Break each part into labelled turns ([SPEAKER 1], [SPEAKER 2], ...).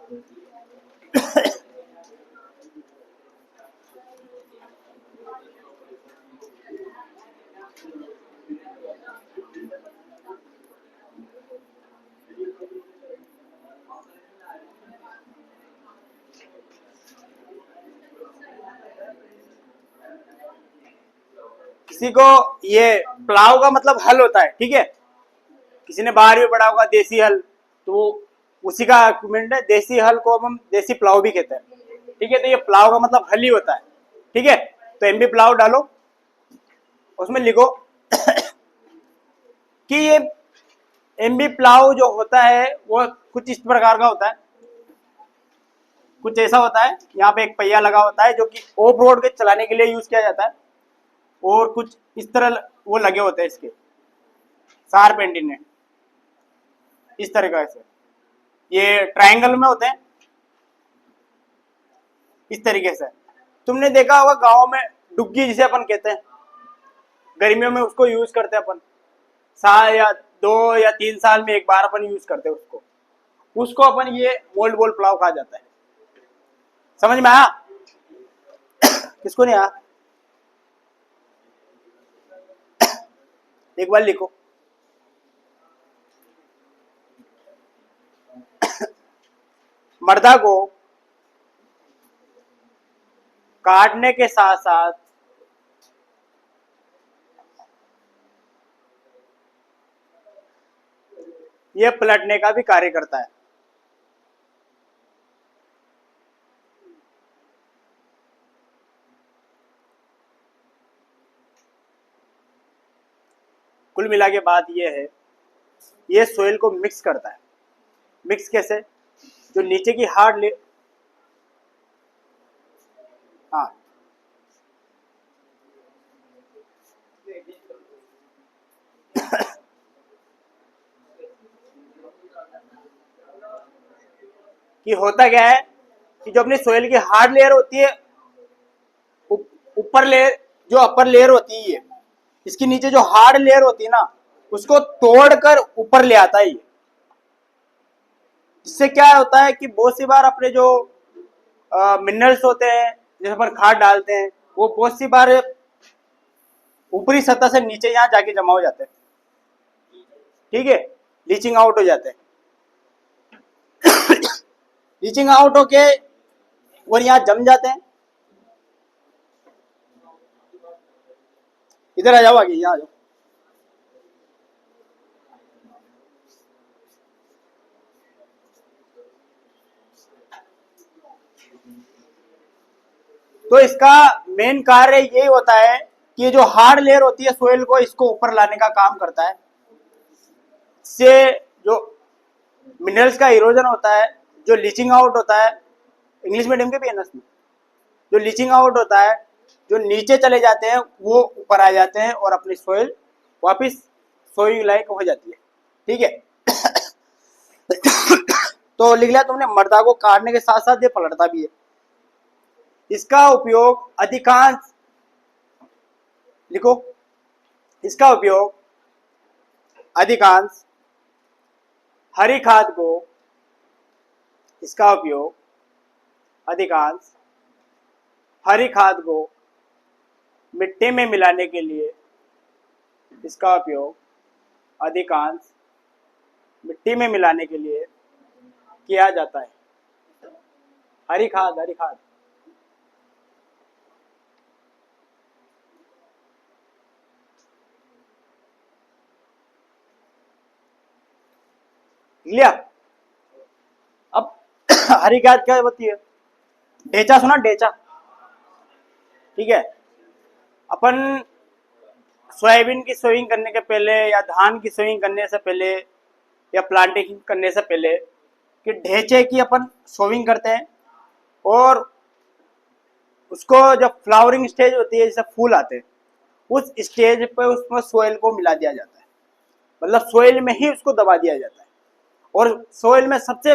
[SPEAKER 1] किसी को ये प्लाव का मतलब हल होता है, ठीक है। किसी ने बाहर भी पढ़ा होगा देसी हल, तो वो उसी का इक्विपमेंट है। देसी हल को हम देसी प्लाव भी कहते हैं, ठीक है। तो ये प्लाव का मतलब हल ही होता है, ठीक है। तो एमबी प्लाव डालो, उसमें लिखो कि ये एमबी प्लाव जो होता है वो कुछ इस प्रकार का होता है। कुछ ऐसा होता है, यहाँ पे एक पहिया लगा होता है जो कि ऑफ रोड के चलाने के लिए यूज किया जाता है, और कुछ इस तरह वो लगे होते हैं इसके शार्प एंटीने, इस तरीके से। ये ट्रायंगल में होते हैं इस तरीके से। तुमने देखा होगा गाँव में डुग्गी जिसे अपन कहते हैं, गर्मियों में उसको यूज करते हैं अपन, साल या 2 या 3 साल में एक बार अपन यूज करते हैं उसको। उसको अपन ये मोल्ड बॉल प्लाव कहा जाता है। समझ में आया? किसको नहीं आया? एक बार लिखो। मर्दा को काटने के साथ साथ यह पलटने का भी कार्य करता है। कुल मिला के बात यह है, ये सोइल को मिक्स करता है। मिक्स कैसे? जो नीचे की हार्ड ले, हाँ, कि होता क्या है कि जो अपनी सोइल की हार्ड लेयर होती है, ऊपर लेयर, जो अपर लेयर होती है, इसके नीचे जो हार्ड लेयर होती है ना, उसको तोड़कर ऊपर ले आता है ये। इससे क्या होता है कि बहुत सी बार अपने जो मिनरल्स होते हैं, जैसे अपन खाद डालते हैं, वो बहुत सी बार ऊपरी सतह से नीचे यहाँ जाके जमा हो जाते हैं, ठीक है। लीचिंग आउट हो जाते हैं। लीचिंग आउट होके और यहाँ जम जाते हैं। इधर आ जाओ, आगे यहाँ आ जाओ। तो इसका मेन कार्य यही होता है कि ये जो हार्ड लेयर होती है सोइल को, इसको ऊपर लाने का काम करता है। इससे जो मिनरल्स का इरोजन होता है, जो लीचिंग आउट होता है, इंग्लिश मीडियम के भी है ना इसमें, जो लीचिंग आउट होता है, जो नीचे चले जाते हैं वो ऊपर आ जाते हैं और अपनी सोइल वापिस सोइल लायक हो जाती है, ठीक है। तो लिख लिया तुमने, मर्दा को काटने के साथ साथ ये पलटता भी है। इसका उपयोग अधिकांश, लिखो, इसका उपयोग अधिकांश हरी खाद को, इसका उपयोग अधिकांश हरी खाद को मिट्टी में मिलाने के लिए, इसका उपयोग अधिकांश मिट्टी में मिलाने के लिए किया जाता है। हरी खाद, हरी खाद। लिया? अब हरी खाद क्या होती है? ढेचा सुना? ढेचा, ठीक है। अपन सोयाबीन की सोइंग करने के पहले या धान की सोइंग करने से पहले या प्लांटेशन करने से पहले कि ढेचे की अपन सोइंग करते हैं, और उसको जब फ्लावरिंग स्टेज होती है, जैसे फूल आते हैं, उस स्टेज पे उसमें सोइल को मिला दिया जाता है। मतलब सोइल में ही उसको दबा दिया जाता है। और सोइल में सबसे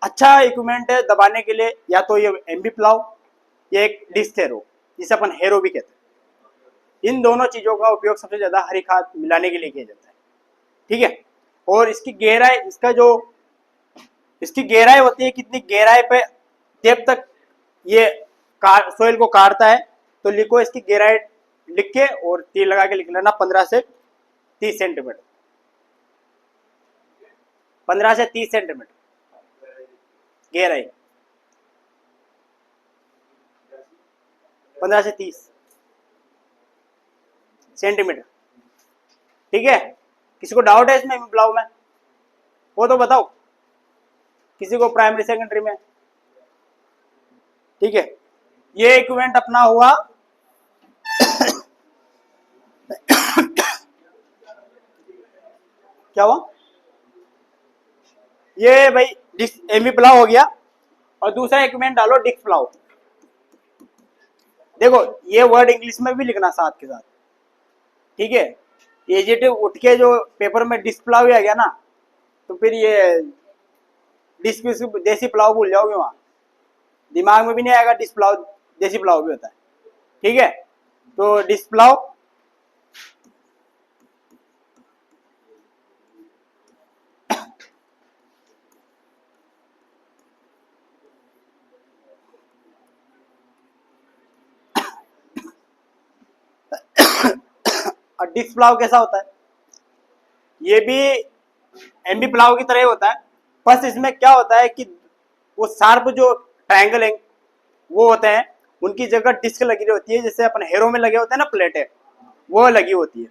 [SPEAKER 1] अच्छा इक्विपमेंट है दबाने के लिए, या तो ये एमबी प्लाव या एक डिस्क हैरो, जिसे अपन हैरो भी कहते हैं। इन दोनों चीजों का उपयोग सबसे ज्यादा हरी खाद मिलाने के लिए किया जाता है, ठीक है। और इसकी गहराई, इसका जो इसकी गहराई होती है कितनी गहराई पे डेप्थ तक ये सोइल को काटता है। तो लिखो इसकी गहराई लिख के और तीर लगा के लिख लेना 15 से 30 सेंटीमीटर। 15 से 30 सेंटीमीटर गहराई, 15 से 30 सेंटीमीटर। ठीक है, किसी को डाउट है इसमें ब्लाउ में वो तो बताओ, किसी को प्राइमरी सेकेंडरी में। ठीक है, ये इक्विवेलेंट अपना हुआ क्या हुआ, ये भाई डिस्क एमी प्लाव हो गया। और दूसरा इक्विवेलेंट डालो डिस्क प्लाव। देखो ये वर्ड इंग्लिश में भी लिखना साथ के साथ। ठीक है, एजेटिव उठ के जो पेपर में डिस्क प्लाव ही आ गया ना, तो फिर ये डिस्क देसी प्लाव भूल जाओगे, वहां दिमाग में भी नहीं आएगा डिस्क प्लाव देसी प्लाव भी होता है। ठीक है, तो डिस्क प्लाव और डिस्क प्लाव कैसा होता है, ये भी एमबी प्लाव की तरह ही होता है। बस इसमें क्या होता है कि वो शार्प जो ट्रायंगल वो होते हैं, उनकी जगह डिस्क लगी होती है, जैसे अपन हेरो में लगे होते हैं ना प्लेटें, वो लगी होती है।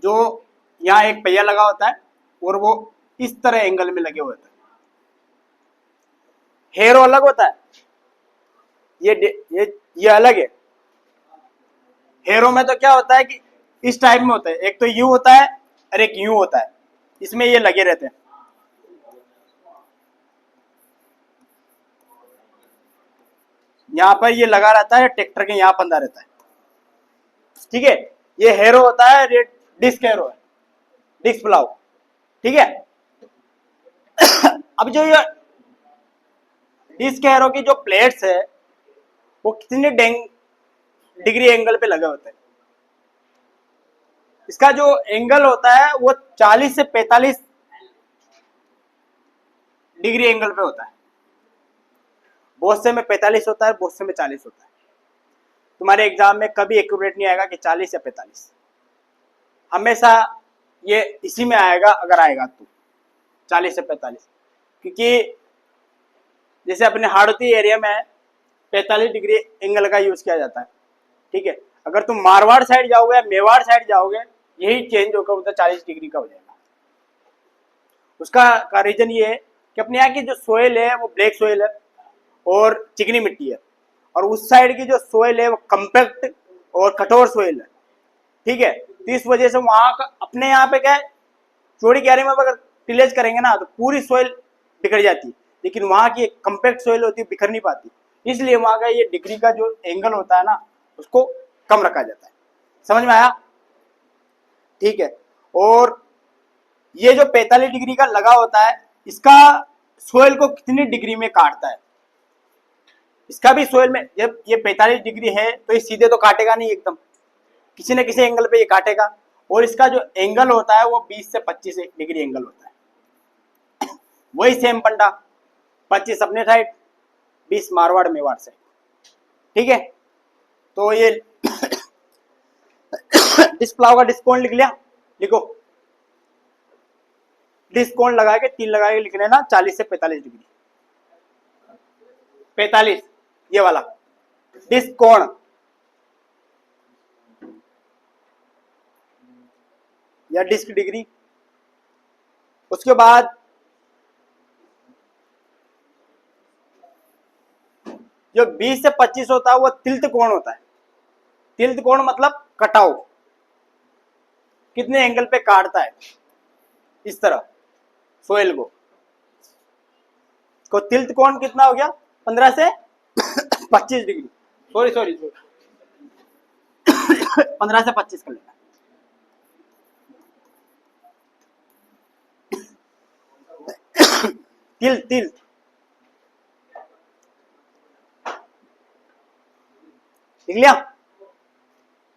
[SPEAKER 1] जो यहाँ एक पहिया लगा होता है और वो इस तरह एंगल में लगे होते हैं। हेरो अलग होता है, ये अलग है। हेरो में तो क्या होता है कि इस टाइप में होता है, एक तो यू होता है और एक यू होता है, इसमें ये लगे रहते हैं। यहां पर ये लगा रहता है, ट्रैक्टर के यहां बंधा रहता है। ठीक है, ये हेरो होता है, ये डिस्क हेरो है, डिस्क प्लाव। ठीक है अब जो ये डिस्क हेरो की जो प्लेट्स है वो कितने डिग्री एंगल पे लगे होते हैं। इसका जो एंगल होता है वो 40 से 45 डिग्री एंगल पे होता है। बहुत से में 45 होता है, बहुत से में 40 होता है। तुम्हारे एग्जाम में कभी एक्यूरेट नहीं आएगा कि 40 या 45, हमेशा ये इसी में आएगा अगर आएगा तो 40 से 45। क्योंकि जैसे अपने हाड़ौती एरिया में 45 डिग्री एंगल का यूज किया जाता है। ठीक है, अगर तुम मारवाड़ साइड जाओगे या मेवाड़ साइड जाओगे, यही चेंज होकर उधर 40 डिग्री का हो जाएगा। उसका रीजन ये है कि अपने यहाँ की जो सोयल है वो ब्लैक सोयल है और चिकनी मिट्टी है, और उस साइड की जो सोयल है वो कम्पैक्ट और कठोर सोयल है। ठीक है, तो इस वजह से वहां का अपने यहाँ पे क्या है, चौड़ी क्यारी में अगर टिलेज करेंगे ना तो पूरी सोयल बिखर जाती है, लेकिन वहां की एक कम्पैक्ट सोयल होती है, बिखर नहीं पाती। इसलिए वहां का ये डिग्री का जो एंगल होता है ना उसको कम रखा जाता है। समझ में आया? ठीक है, और ये जो 45 डिग्री का लगा होता है, इसका सोयल को कितनी डिग्री में काटता है। इसका भी सोयल में, जब ये 45 डिग्री है तो ये सीधे तो काटेगा नहीं, एकदम किसी न किसी एंगल पे ये काटेगा। और इसका जो एंगल होता है वो 20 से 25 डिग्री एंगल होता है। वही सेम पंडा, 25 अपने साइड, 20 मारवाड़ मेवाड़ साइड। ठीक है, तो ये डिस्प्लाव का डिस्काउंट लिख लिया, लिखो डिस्काउंट लगा के 3 लगा के लिख लेना 40 से 45 डिग्री। 45 ये वाला डिस्काउंट या डिस्क डिग्री। उसके बाद जो 20 से 25 होता है वो तिल्त कोण होता है। तिल्त कोण मतलब कटाव, कितने एंगल पे काटता है इस तरह सोयल को तिल्त कोण कितना हो गया, 15 से 25 डिग्री। सॉरी 15 से 25 कर लेना। तिल्त लिख लिया।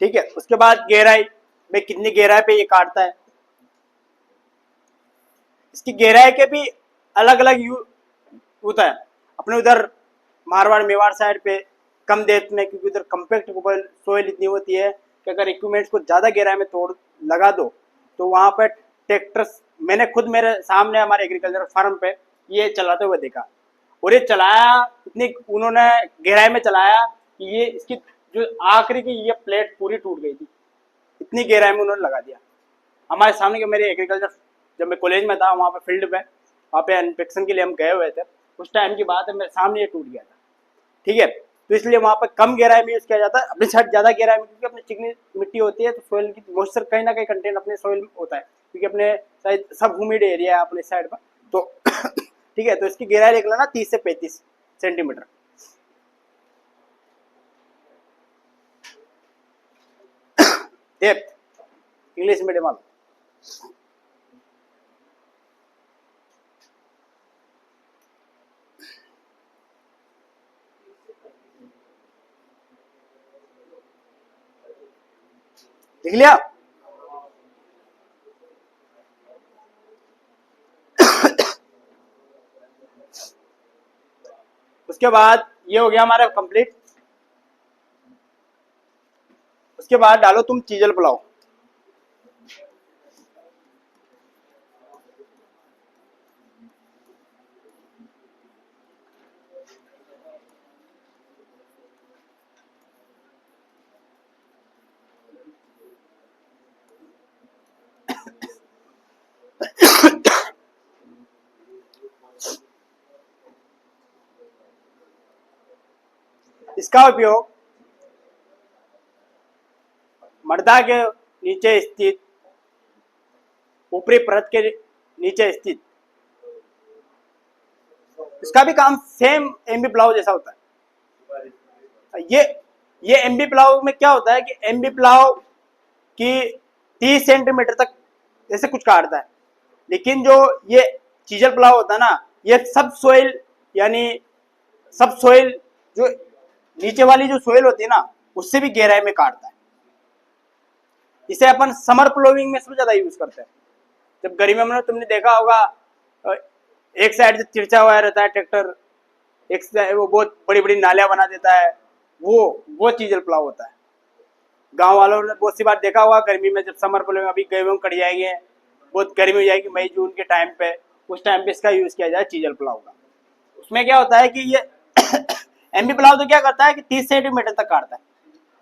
[SPEAKER 1] ठीक है, उसके बाद गहराई में कितनी गहराई पे ये काटता है। इसकी गहराई के भी अलग अलग होता है। अपने उधर मारवाड़ मेवाड़ साइड पे कम डेप्थ में, क्योंकि उधर कम्पैक्ट सोइल इतनी होती है कि अगर इक्विपमेंट्स को ज़्यादा गहराई में तोड़ लगा दो तो वहाँ पर ट्रैक्टर्स, मैंने खुद मेरे सामने हमारे एग्रीकल्चर फार्म पे ये चलाते हुए देखा, और ये चलाया इतनी उन्होंने गहराई में चलाया कि ये इसकी जो आखिरी की ये प्लेट पूरी टूट गई थी, इतनी गहराई में उन्होंने लगा दिया हमारे सामने। के मेरे एग्रीकल्चर, जब मैं कॉलेज में था वहाँ पे फील्ड पे, वहाँ पे इंस्पेक्शन के लिए हम गए हुए थे, उस टाइम की बात है, मेरे सामने ये टूट गया था। ठीक है, तो इसलिए वहाँ पर कम गहराई में यूज़ किया जाता है, अपनी साइड ज़्यादा गहराई में, क्योंकि अपनी चिकनी मिट्टी होती है तो सोइल की मॉइस्चर कहीं ना कहीं कंटेंट अपने सोइल में होता है, क्योंकि अपने साइड सब ह्यूमिड एरिया है अपने साइड पर। तो ठीक है, तो इसकी गहराई देख लेना 30 से 35 सेंटीमीटर। डेप्थ इंग्लिश मीडियम वाला। लिख लिया? उसके बाद ये हो गया हमारा कंप्लीट। उसके बाद डालो तुम चीजल पुलाव। इसका उपयोग मृदा के नीचे स्थित, ऊपरी परत के नीचे स्थित, इसका भी काम सेम एमबी प्लाव जैसा होता है। ये एमबी प्लाव में क्या होता है कि एमबी प्लाव की 30 सेंटीमीटर तक जैसे कुछ काटता है, लेकिन जो ये चीजल प्लाव होता है ना, ये सब सोइल, यानी सब सोइल जो नीचे वाली जो सोइल होती है ना, उससे भी गहराई में काटता है। इसे अपन समर प्लोविंग में सबसे ज्यादा यूज करते हैं। जब गर्मियों में तुमने देखा होगा एक साइड से तिरछा हुआ रहता है ट्रैक्टर, एक साइड वो बहुत बड़ी बड़ी नालियां बना देता है, वो चीजल प्लाव होता है। गांव वालों ने बहुत सी बार देखा होगा गर्मी में, जब समर प्लोविंग अभी गेहूं कट जाएंगे, बहुत गर्मी हो जाएगी मई जून के टाइम पे, उस टाइम पे इसका यूज किया जाए चीजल प्लाव का। उसमें क्या होता है कि ये एमबी प्लाव तो क्या करता है कि 30 सेंटीमीटर तक काटता है,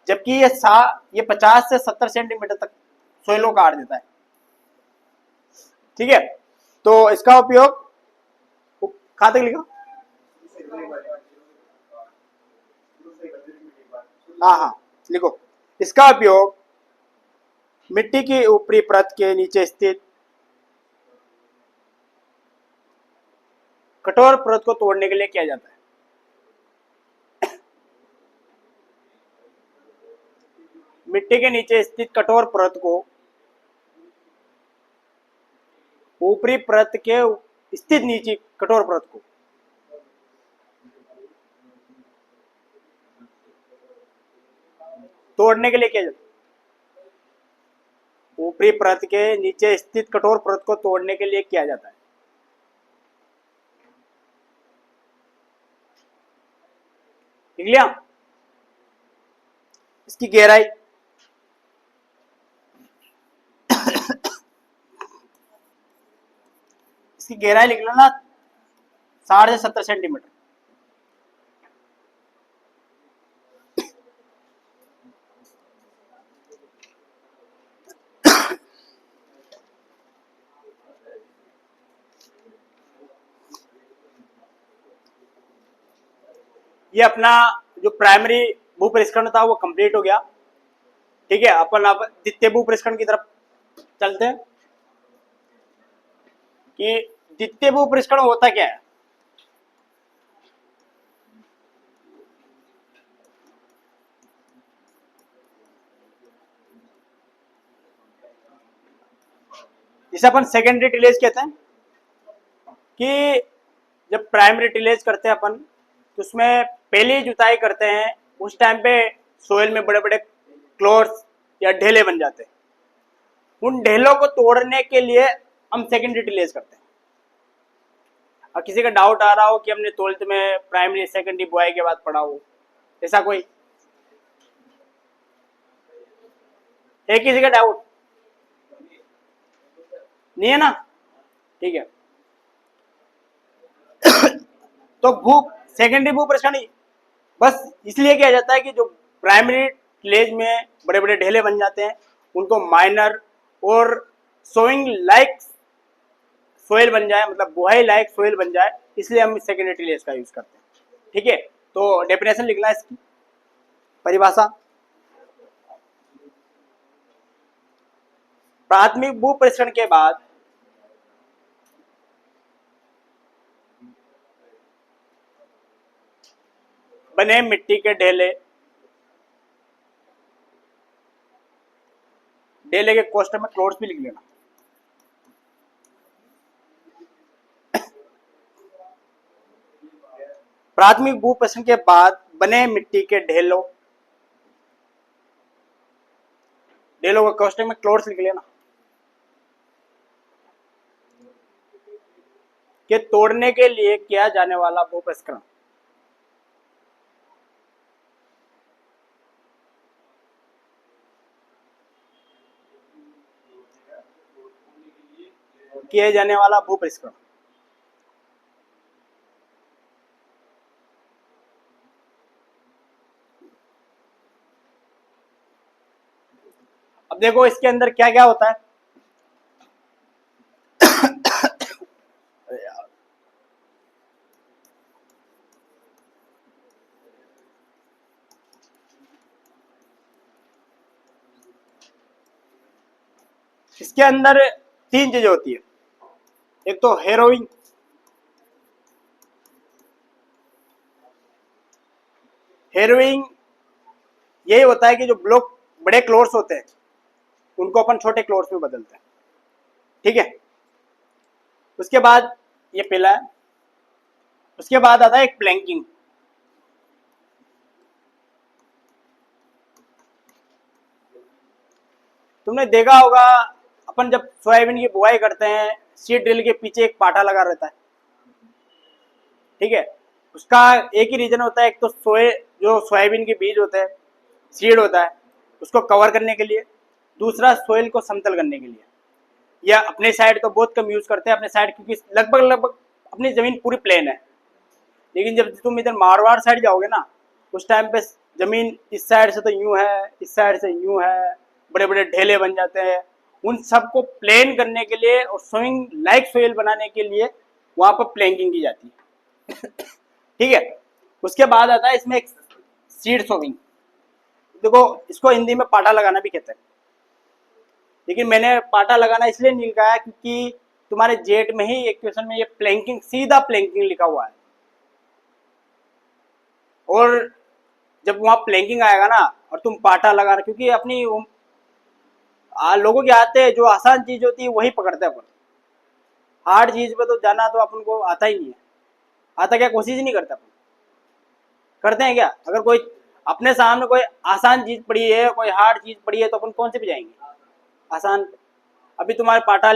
[SPEAKER 1] जबकि ये 50 से 70 सेंटीमीटर तक सोइल को काट देता है। ठीक है, तो इसका उपयोग कहाँ तक लिखा? हाँ, लिखो। इसका उपयोग मिट्टी की ऊपरी परत के नीचे स्थित कठोर परत को तोड़ने के लिए किया जाता है। मिट्टी के नीचे स्थित कठोर परत को ऊपरी परत के स्थित नीचे कठोर परत को तोड़ने के लिए किया जाता है। ऊपरी परत के नीचे स्थित कठोर परत को तोड़ने के लिए किया जाता है। ठीक लिया? इसकी गहराई इसकी गहराई लिख लो ना 60 से 70 सेंटीमीटर। ये अपना जो प्राइमरी भू परीक्षण था वो कंप्लीट हो गया। ठीक है, अपन अब द्वितीय भू परीक्षण की तरफ चलते हैं कि द्वितीय भू परीक्षण होता क्या है। जिसे अपन सेकेंडरी टिलेज कहते हैं, कि जब प्राइमरी टिलेज करते हैं अपन तो उसमें पहली जुताई करते हैं, उस टाइम पे सोइल में बड़े बड़े क्लोर्स या ढेले बन जाते हैं। उन ढेलों को तोड़ने के लिए हम सेकेंडरी टिलेज करते हैं। और किसी का डाउट आ रहा हो कि हमने 12th में प्राइमरी सेकेंडरी बॉय के बाद पढ़ा हो, ऐसा कोई है? किसी का डाउट नहीं है ना? ठीक है। तो भू सेकेंडरी भू परेशानी बस इसलिए किया जाता है कि जो प्राइमरी विलेज में बड़े बड़े ढेले बन जाते हैं उनको माइनर और सोइंग लाइक सोयल बन जाए, मतलब बुआई लायक सोयल बन जाए, इसलिए हम सेकेंडरी विलेज का यूज करते हैं। ठीक है, तो डेफिनेशन लिखना है इसकी परिभाषा। प्राथमिक भू परीक्षण के बाद बने मिट्टी के ढेले, ढेले के कोष्टक में क्लोर्स भी लिख लेना। प्राथमिक भू परीक्षण के बाद बने मिट्टी के ढेलों, ढेलों के कोष्टक में क्लोर्स लिख लेना के तोड़ने के लिए किया जाने वाला भू परीक्षण किए जाने वाला भू परीक्षण अब देखो इसके अंदर क्या क्या होता है। इसके अंदर 3 चीजें होती है। एक तो हेरोइंग, हेरोइंग यही होता है कि जो ब्लॉक बड़े क्लोर्स होते हैं उनको अपन छोटे क्लोर्स में बदलते हैं। ठीक है, उसके बाद ये पहला है। उसके बाद आता है एक प्लैंकिंग। तुमने देखा होगा अपन जब सोयाबीन की बुआई करते हैं सीड ड्रिल के पीछे एक पाटा लगा रहता है। ठीक है, उसका एक ही रीजन होता है, एक तो जो सोयाबीन के बीज होते हैं, सीड होता है, उसको कवर करने के लिए, दूसरा सोइल को समतल करने के लिए। या अपने साइड तो बहुत कम यूज करते हैं अपने साइड, क्योंकि लगभग अपनी जमीन पूरी प्लेन है। लेकिन जब तुम इधर मारवाड़ साइड जाओगे ना, उस टाइम पे जमीन इस साइड से तो यूं है, इस साइड से यूं है, बड़े बड़े ढेले बन जाते हैं। उन सबको प्लेन करने के लिए और सोइंग लाइक सोइल बनाने के लिए वहां पर प्लैंकिंग की जाती है। ठीक है, उसके बाद आता है इसमें एक सीड सोविंग। देखो इसको हिंदी में पाटा लगाना भी कहते हैं, लेकिन मैंने पाटा लगाना इसलिए नहीं लिखा है क्योंकि तुम्हारे जेट में ही एक क्वेश्चन में ये प्लैंकिंग, सीधा प्लैंकिंग लिखा हुआ है। और जब वहां प्लैंकिंग आएगा ना और तुम पाटा लगाना, क्योंकि अपनी लोगों की आदतें जो आसान चीज होती है वही पकड़ते हैं अपन। हार्ड चीज पे तो जाना तो अपन को आता ही नहीं है। आता क्या, कोशिश ही नहीं करते अपन। करते हैं क्या? अगर कोई अपने सामने कोई आसान चीज पड़ी है, कोई हार्ड चीज पड़ी है, तो अपन कौन से पे जाएंगे? आसान। अभी तुम्हारे पाटा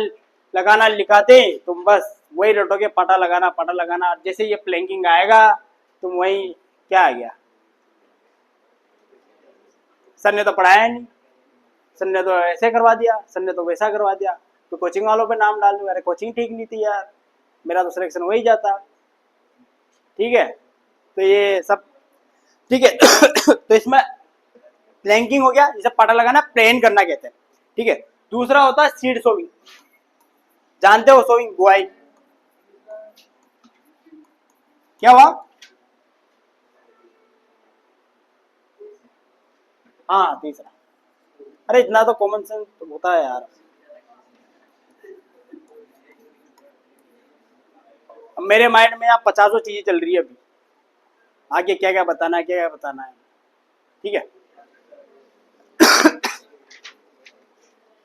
[SPEAKER 1] लगाना लिखाते तुम बस वही रटोगे, पाटा लगाना पाटा लगाना। जैसे ये प्लैंकिंग आएगा तुम वही, क्या आ गया, सर ने तो पढ़ाया नहीं, सर ने तो ऐसे करवा दिया, सर ने तो वैसा करवा दिया, तो कोचिंग वालों पे नाम डाल दूंगा, अरे कोचिंग ठीक नहीं थी यार, मेरा तो सिलेक्शन वही जाता। ठीक है, तो ये सब ठीक है। तो इसमें प्लैंकिंग हो गया, जिसे पाटा लगाना प्लेन करना कहते हैं। ठीक है, दूसरा होता है सीड सोविंग। जानते हो सोविंग, बुआई? क्या हुआ? हाँ तीसरा। अरे इतना तो कॉमन सेंस तो होता है यार। अब मेरे माइंड में यहाँ 50 चीजें चल रही है अभी, आगे क्या क्या बताना है, क्या क्या बताना है। ठीक है,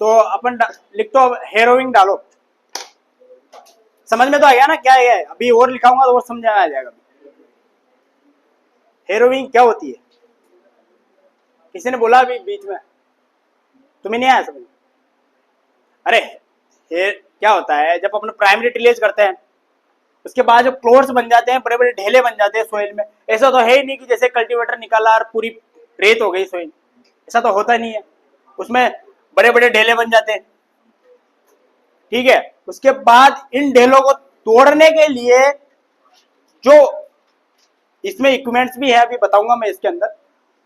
[SPEAKER 1] तो अपन लिख तो हेरोइंग डालो। समझ में तो आ गया ना क्या है? अभी और लिखाऊंगा तो और समझ आ जाएगा। हेरोइंग क्या होती है? किसी ने बोला अभी बीच में, तुम्हें नहीं आया समझ? अरे क्या होता है, जब अपन प्राइमरी टिलेज करते हैं उसके बाद जो क्लोर्स बन जाते हैं, बड़े बड़े ढेले बन जाते हैं सोइल में। ऐसा तो है ही नहीं कि जैसे कल्टीवेटर निकाला और पूरी रेत हो गई सोइल, ऐसा तो होता नहीं है, उसमें बड़े बड़े ढेले बन जाते हैं। ठीक है, उसके बाद इन ढेलों को तोड़ने के लिए जो इसमें इक्विपमेंट्स भी है, अभी बताऊंगा मैं इसके अंदर,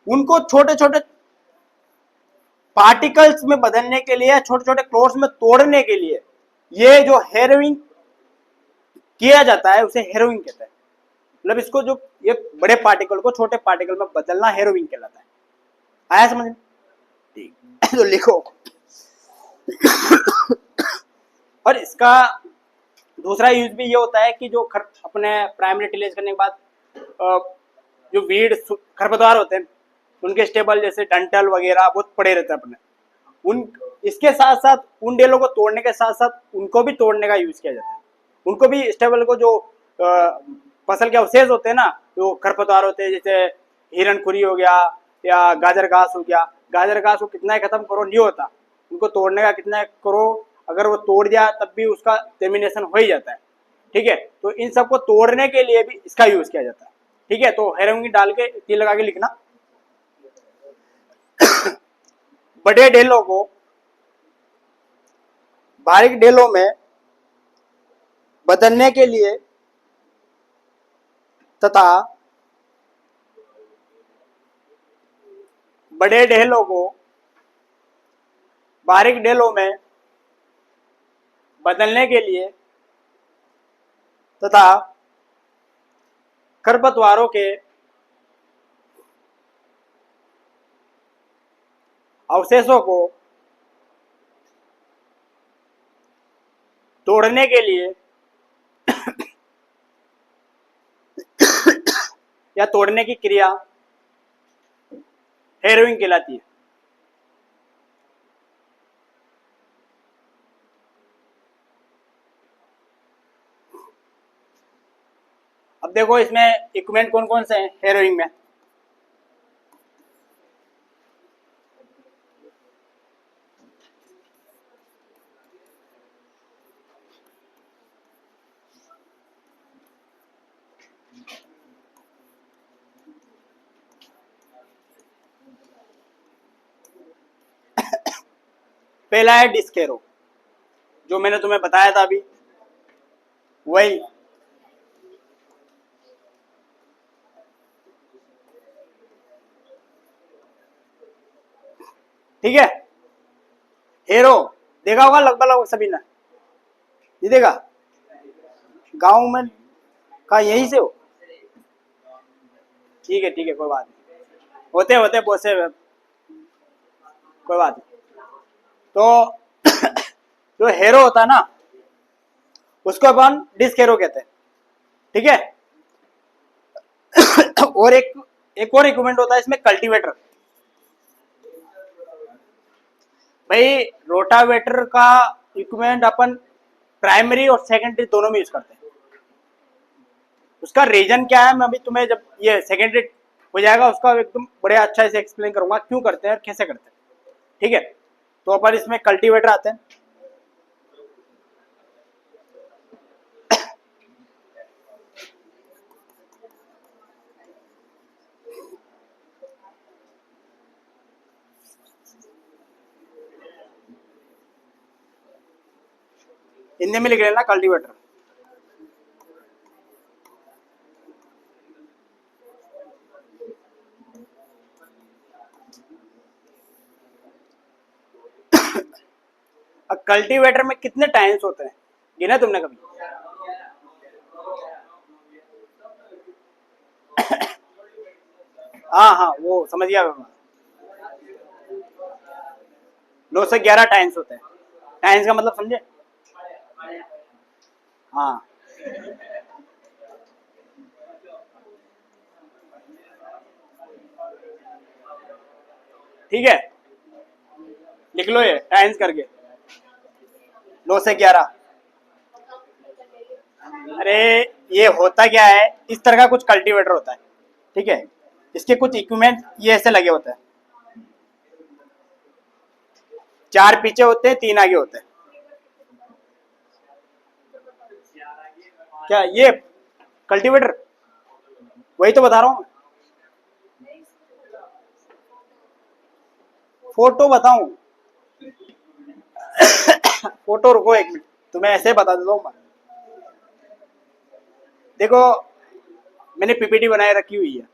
[SPEAKER 1] उनको छोटे छोटे पार्टिकल्स में बदलने के लिए, छोटे छोटे क्लोर्स में तोड़ने के लिए ये जो हेरोइंग किया जाता है उसे हेरोइंग कहते हैं। मतलब इसको जो ये बड़े पार्टिकल को छोटे पार्टिकल में बदलना हेरोइंग कहलाता है। आया समझ में? ठीक, तो लिखो। और इसका दूसरा यूज भी ये होता है कि जो अपने प्राइमरी टिलेज करने के बाद जो वीड खरपतवार होते हैं उनके स्टेबल जैसे डंटल वगैरह बहुत पड़े रहते हैं अपने, उन इसके साथ साथ उन डेलों को तोड़ने के साथ साथ उनको भी तोड़ने का यूज किया जाता है। उनको भी स्टेबल को जो फसल के अवशेष होते हैं ना, जो खरपतवार होते हैं, जैसे हिरणखुरी हो गया या गाजर घास हो गया, गाजर घास को कितना ही खत्म करो नहीं होता, उनको तोड़ने का कितना करो, अगर वो तोड़ दिया तब भी उसका टर्मिनेशन हो ही जाता है। ठीक है, तो इन सबको तोड़ने के लिए भी इसका यूज किया जाता है। ठीक है, तो हेरोइंग डाल के तीर लगा के लिखना। बड़े ढेलों को बारीक ढेलों में बदलने के लिए तथा बड़े ढेलों को बारीक ढेलों में बदलने के लिए तथा खरपतवारों के अवशेषों को तोड़ने के लिए या तोड़ने की क्रिया हेरोइंग कहलाती है। अब देखो इसमें इक्विपमेंट कौन कौन से हैं हेरोइंग में। पहला है डिस्क हेरो, जो मैंने तुम्हें बताया था अभी वही। ठीक है, हेरो देखा होगा लगभग सभी ने, ये देखा गांव में का यही से हो। ठीक है ठीक है, कोई बात नहीं, होते होते बहुत से, कोई बात नहीं। तो जो हेरो होता है ना उसको अपन डिस्क हेरो कहते हैं। ठीक है, और एक और इक्विपमेंट होता है इसमें कल्टीवेटर। भाई रोटावेटर का इक्विपमेंट अपन प्राइमरी और सेकेंडरी दोनों में यूज करते हैं। उसका रीजन क्या है मैं अभी तुम्हें जब ये सेकेंडरी हो जाएगा उसका एकदम बड़े अच्छा से एक्सप्लेन करूंगा क्यों करते हैं और कैसे करते हैं। ठीक है, तो अपन इसमें कल्टीवेटर आते हैं। हिंदी में लिख लेना कल्टीवेटर। अब कल्टीवेटर में कितने टाइम्स होते हैं गिना तुमने कभी? हाँ हाँ, वो समझ गया मैं। 9 से 11 टाइम्स होते हैं। टाइम्स का मतलब समझे? हाँ, ठीक है, लिख लो ये टाइम्स करके 9 से 11। अरे ये होता क्या है, इस तरह का कुछ कल्टीवेटर होता है। ठीक है, इसके कुछ इक्विपमेंट ये ऐसे लगे होते हैं, 4 पीछे होते हैं 3 आगे होते हैं। क्या ये कल्टीवेटर? वही तो बता रहा हूँ। फोटो बताऊं? फोटो रुको एक मिनट, तुम्हें ऐसे बता देता हूँ मैं। देखो, मैंने पीपीटी बनाए रखी हुई है,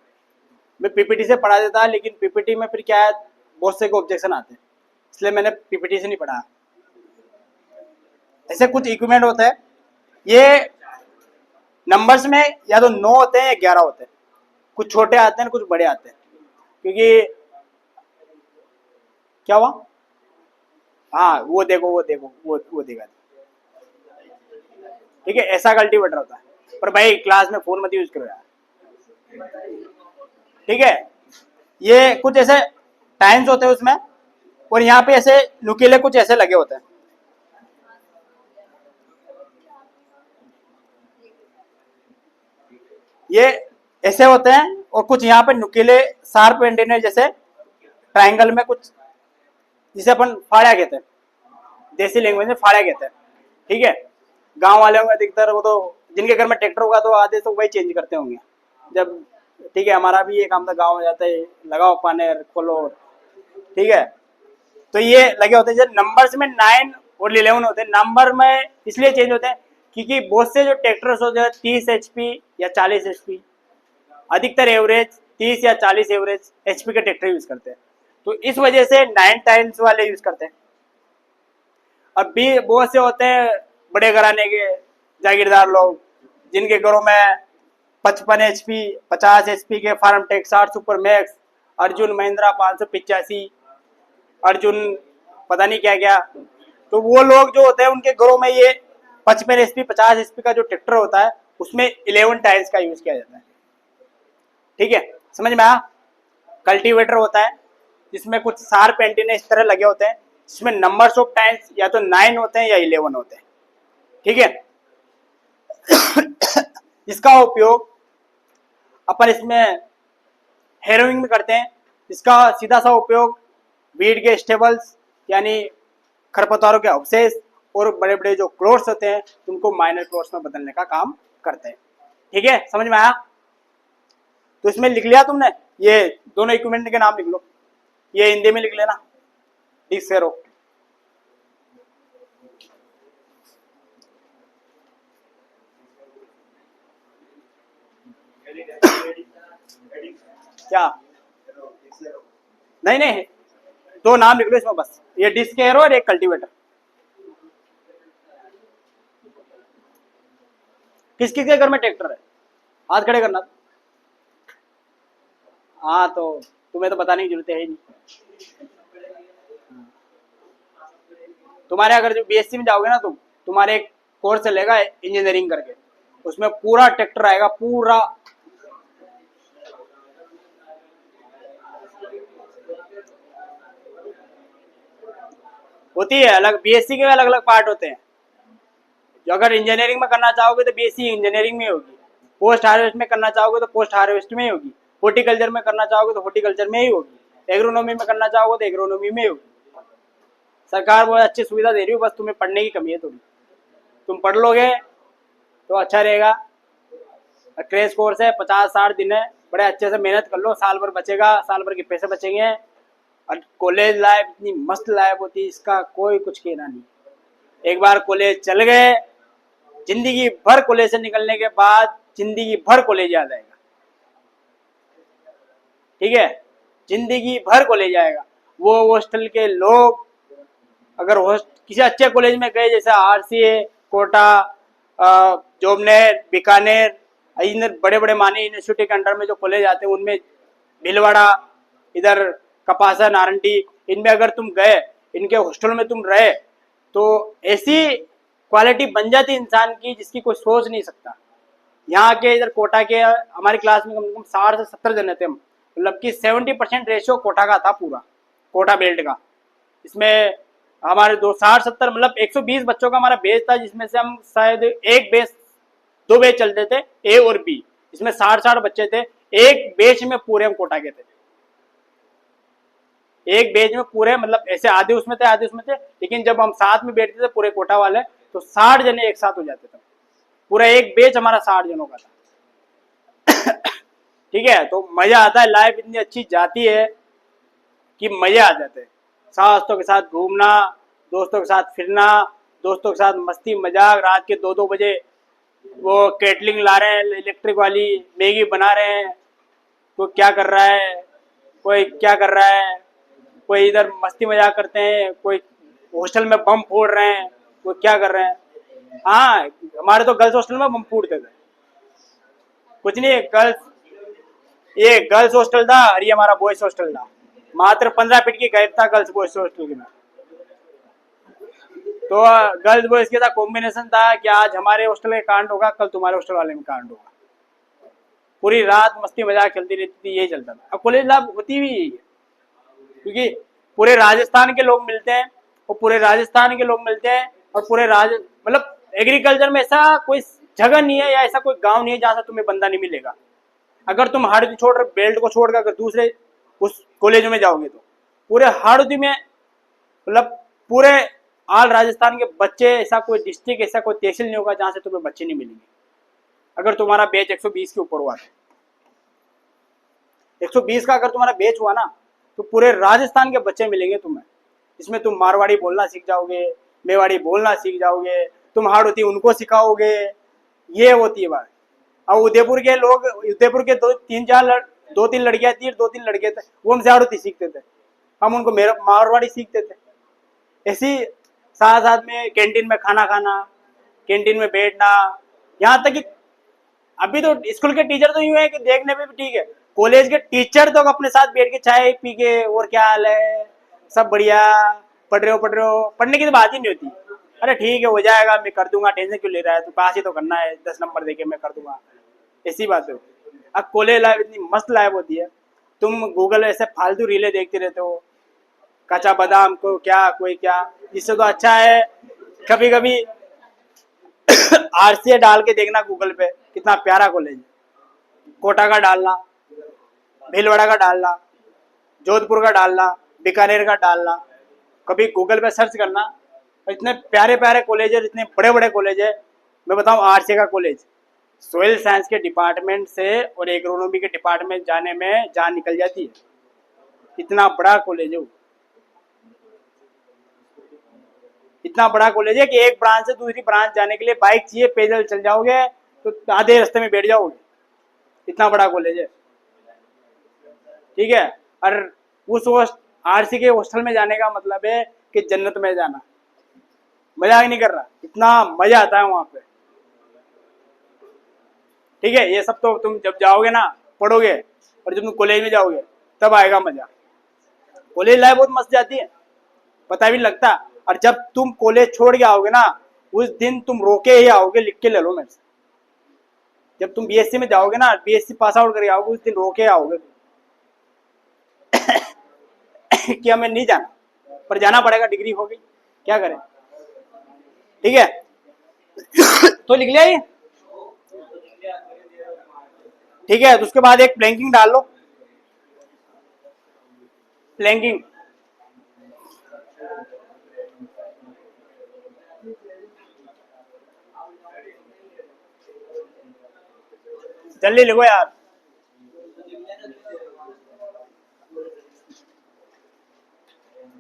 [SPEAKER 1] मैं पीपीटी से पढ़ा देता, लेकिन पीपीटी में फिर क्या है, बहुत से को ऑब्जेक्शन आते हैं, इसलिए मैंने पीपीटी से नहीं पढ़ा। ऐसे कुछ इक्विपमेंट होते हैं, ये नंबर्स में या तो 9 होते हैं या 11 होते हैं, कुछ छोटे आते हैं कुछ बड़े आते हैं, क्योंकि क्या हुआ? हाँ वो देखो वो देखो वो देखा, ठीक है, ऐसा कल्टीवेटर होता है। पर भाई क्लास में फोन मत यूज करो यार, ठीक है। ये कुछ ऐसे टाइम्स होते हैं उसमें, और यहाँ पे ऐसे नुकीले कुछ ऐसे लगे होते हैं, ये ऐसे होते हैं, और कुछ यहाँ पे नुकीले शार्प एंटीना जैसे ट्रायंगल में कुछ, जिसे अपन फाड़ा कहते हैं, देसी लैंग्वेज में फाड़ा कहते हैं, ठीक है। गांव वाले होंगे अधिकतर, वो तो जिनके घर में ट्रैक्टर होगा तो आधे तो वही चेंज करते होंगे जब, ठीक है। हमारा भी ये काम था, गाँव में जाता है लगाओ पानेर खोलो, ठीक है। तो ये लगे होते हैं, जब नंबर्स में 9 और 11 होते हैं, नंबर में इसलिए चेंज होते हैं क्योंकि बहुत से जो ट्रैक्टर्स होते हैं 30 HP या 40 HP, अधिकतर एवरेज 30 या 40 एवरेज HP के ट्रैक्टर यूज करते हैं, तो इस वजह से 9 टाइल्स वाले यूज करते हैं। अब भी बहुत से होते हैं बड़े घराने के जागीरदार लोग, जिनके घरों में 55 HP 50 HP के farm tech 60 super max, Arjun Mahindra 585, Arjun पता नहीं क्या क्या, तो वो लोग जो होते हैं उनके घरों में ये 55 HP 50 HP का जो ट्रैक्टर होता है उसमें 11 टायर्स का यूज किया जाता है, ठीक है। समझ में आया? कल्टीवेटर होता है जिसमें कुछ शार्प एंटीना इस तरह लगे होते हैं, जिसमें नंबर्स ऑफ टाइम्स या तो 9 होते हैं या 11 होते हैं, ठीक है। इसका उपयोग अपन इसमें हेरोइंग में करते हैं। इसका सीधा सा उपयोग वीड के स्टेबल्स यानी खरपतवारों के अवशेष और बड़े बड़े जो क्लोट्स होते हैं उनको माइनर क्लोट्स में बदलने का काम करते हैं, ठीक है। समझ में आया? तो इसमें लिख लिया तुमने, ये दोनों इक्विपमेंट के नाम लिख लो, ये हिंदी में लिख लेना, डिस्क एरो। क्या? नहीं नहीं, दो नाम लिख लो इसमें बस, ये डिस्क एरो और एक कल्टीवेटर। किस किस के घर में ट्रैक्टर है? हाथ खड़े करना। हाँ तो तुम्हें तो बताने की जरूरत है ही नहीं। तुम्हारे अगर जो बीएससी में जाओगे ना तुम, तुम्हारे एक कोर्स चलेगा इंजीनियरिंग करके, उसमें पूरा ट्रैक्टर आएगा पूरा। होती है अलग, बीएससी के अलग अलग पार्ट होते हैं। जो अगर इंजीनियरिंग में करना चाहोगे तो बीएससी इंजीनियरिंग में होगी, पोस्ट हार्वेस्ट में करना चाहोगे तो पोस्ट हार्वेस्ट में ही होगी, हॉर्टिकल्चर में करना चाहोगे तो हॉर्टिकल्चर में ही होगी, एग्रोनॉमी में करना चाहोगे तो एग्रोनॉमी में होगी। सरकार बहुत अच्छी सुविधा दे रही है, बस तुम्हें पढ़ने की कमी है थोड़ी, तुम पढ़ लोगे तो अच्छा रहेगा। क्रैश कोर्स है, 50-60 दिन है, बड़े अच्छे से मेहनत कर लो, साल भर बचेगा, साल भर के पैसे बचेंगे। और कॉलेज लाइफ इतनी मस्त लाइफ होती है, इसका कोई कुछ कहना नहीं। एक बार कॉलेज चल गए, जिंदगी भर कॉलेज से निकलने के बाद जिंदगी भर कॉलेज याद आएगा, ठीक है, जिंदगी भर कॉलेज आएगा। वो हॉस्टल के लोग अगर किसी अच्छे कॉलेज में गए, जैसे आरसीए, कोटा, जोबनेर, बीकानेर, इधर बड़े बड़े मानी यूनिवर्सिटी के अंडर में जो कॉलेज आते हैं उनमें भीलवाड़ा, इधर कपासा, नारंडी, इनमें अगर तुम गए, इनके हॉस्टल में तुम रहे, तो ऐसी क्वालिटी बन जाती इंसान की जिसकी कोई सोच नहीं सकता। यहाँ के इधर कोटा के हमारी क्लास में कम से कम 60 से 70 जने थे, मतलब कि 70% रेशियो कोटा का था, पूरा कोटा बेल्ट का। इसमें हमारे 60-70 मतलब 120 बच्चों का हमारा बेच था, जिसमें से हम शायद एक बेच 2 बेच चलते थे, ए और बी, इसमें 60 बच्चे थे। एक बेच में पूरे हम कोटा के थे, एक बेच में पूरे, मतलब ऐसे आधे उसमें थे, लेकिन जब हम साथ में बैठते थे पूरे कोटा वाले तो 60 जने एक साथ हो जाते थे। पूरा एक बैच हमारा 60 जनों का था। ठीक है, तो मजा आता है, लाइफ इतनी अच्छी जाती है कि मजे आ जाते हैं। दोस्तों के साथ घूमना, दोस्तों के साथ फिरना, दोस्तों के साथ मस्ती मजाक, रात के 2-2 बजे वो केटलिंग ला रहे हैं इलेक्ट्रिक वाली, मैगी बना रहे हैं, कोई क्या कर रहा है, कोई क्या कर रहा है, कोई इधर मस्ती मजाक करते हैं, कोई हॉस्टल में बम फोड़ रहे हैं, कोई क्या कर रहे हैं। हाँ, हमारे तो गर्ल्स हॉस्टल में बम फूटते थे। कुछ नहीं, गर्ल्स, ये गर्ल्स हॉस्टल था और ये हमारा बॉयज हॉस्टल था। मात्र 15 फीट की गैप था गर्ल्स बॉयज हॉस्टल के में। तो गर्ल्स बॉयज के साथ कॉम्बिनेशन था कि आज हमारे हॉस्टल में कांड होगा, कल तुम्हारे हॉस्टल वाले में कांड होगा। पूरी रात मस्ती मजाक चलती रहती थी, यही चलता था। अब कॉलेज लाइफ होती भी यही है, क्योंकि पूरे राजस्थान के लोग मिलते हैं, और पूरे राजस्थान के लोग मिलते हैं, और पूरे मतलब एग्रीकल्चर में ऐसा कोई जगह नहीं है या ऐसा कोई गांव नहीं है जहां से तुम्हें बंदा नहीं मिलेगा। अगर तुम हाड़ौती छोड़ रहे, बेल्ट को छोड़कर अगर दूसरे उस कॉलेज में जाओगे तो पूरे हाड़ौती में, मतलब पूरे ऑल राजस्थान के बच्चे, ऐसा कोई डिस्ट्रिक्ट, ऐसा कोई तहसील नहीं होगा जहां से तुम्हें बच्चे नहीं मिलेंगे। अगर तुम्हारा बैच 120 के ऊपर हुआ, 120 का अगर तुम्हारा बैच हुआ ना, तो पूरे राजस्थान के बच्चे मिलेंगे तुम्हें। इसमें तुम मारवाड़ी बोलना सीख जाओगे, मेवाड़ी बोलना सीख जाओगे, तुम हाड़ौती उनको सिखाओगे, ये होती है बात। और उदयपुर के लोग, उदयपुर के 2-3 लड़कियां थी, 2-3 लड़के थे, वो हमसे हाड़ौती सीखते थे, हम उनको मारवाड़ी सीखते थे। ऐसी साथ साथ में कैंटीन में खाना खाना, कैंटीन में बैठना, यहाँ तक कि अभी तो स्कूल के टीचर तो यूं है कि देखने में भी ठीक है, कॉलेज के टीचर तो अपने साथ बैठ के चाय पी के, और क्या हाल है, सब बढ़िया, पढ़ रहे हो, पढ़ने की तो बात ही नहीं होती। अरे ठीक है, हो जाएगा, मैं कर दूंगा, टेंशन क्यों ले रहा है, तू पास ही तो करना है, 10 नंबर देके मैं कर दूंगा, ऐसी बात है। अब कॉलेज लाइफ इतनी मस्त लाइफ होती है, तुम गूगल ऐसे फालतू रीले देखते रहते हो, कच्चा बादाम को क्या कोई क्या, इससे तो अच्छा है कभी कभी आरसीए डाल के देखना गूगल पे, कितना प्यारा कॉलेज है। कोटा का डालना, भीलवाड़ा का डालना, जोधपुर का डालना, बीकानेर का डालना, कभी गूगल पे सर्च करना, इतने प्यारे प्यारे कॉलेज है, इतने बड़े बड़े कॉलेज है। मैं बताऊं, आरसीए का कॉलेज सोयल साइंस के डिपार्टमेंट से और एग्रोनॉमी के डिपार्टमेंट जाने में जान निकल जाती है, इतना बड़ा कॉलेज है वो। इतना बड़ा कॉलेज है कि एक ब्रांच से दूसरी ब्रांच जाने के लिए बाइक चाहिए, पैदल चल जाओगे तो आधे रास्ते में बैठ जाओगे, इतना बड़ा कॉलेज है। ठीक है, और उस आरसी के हॉस्टल में जाने का मतलब है कि जन्नत में जाना। मजाक नहीं कर रहा, इतना मजा आता है वहां पे। ठीक है, ये सब तो तुम जब जाओगे ना, पढ़ोगे, और जब तुम कॉलेज में जाओगे तब आएगा मजा। कॉलेज लाइफ बहुत मस्त जाती है, पता भी नहीं लगता। और जब तुम कॉलेज छोड़ के आओगे ना, उस दिन तुम रोके ही आओगे, लिख के ले लो मेरे से। जब तुम बीएससी में जाओगे ना, बीएससी पास आउट करके आओगे, उस दिन रोके आओगे कि हमें नहीं जाना, पर जाना पड़ेगा, डिग्री हो गई, क्या करें। ठीक है, तो लिख लिया ये। ठीक है, तो उसके बाद एक प्लैंकिंग डाल लो, प्लैंकिंग। जल्दी लिखो यार।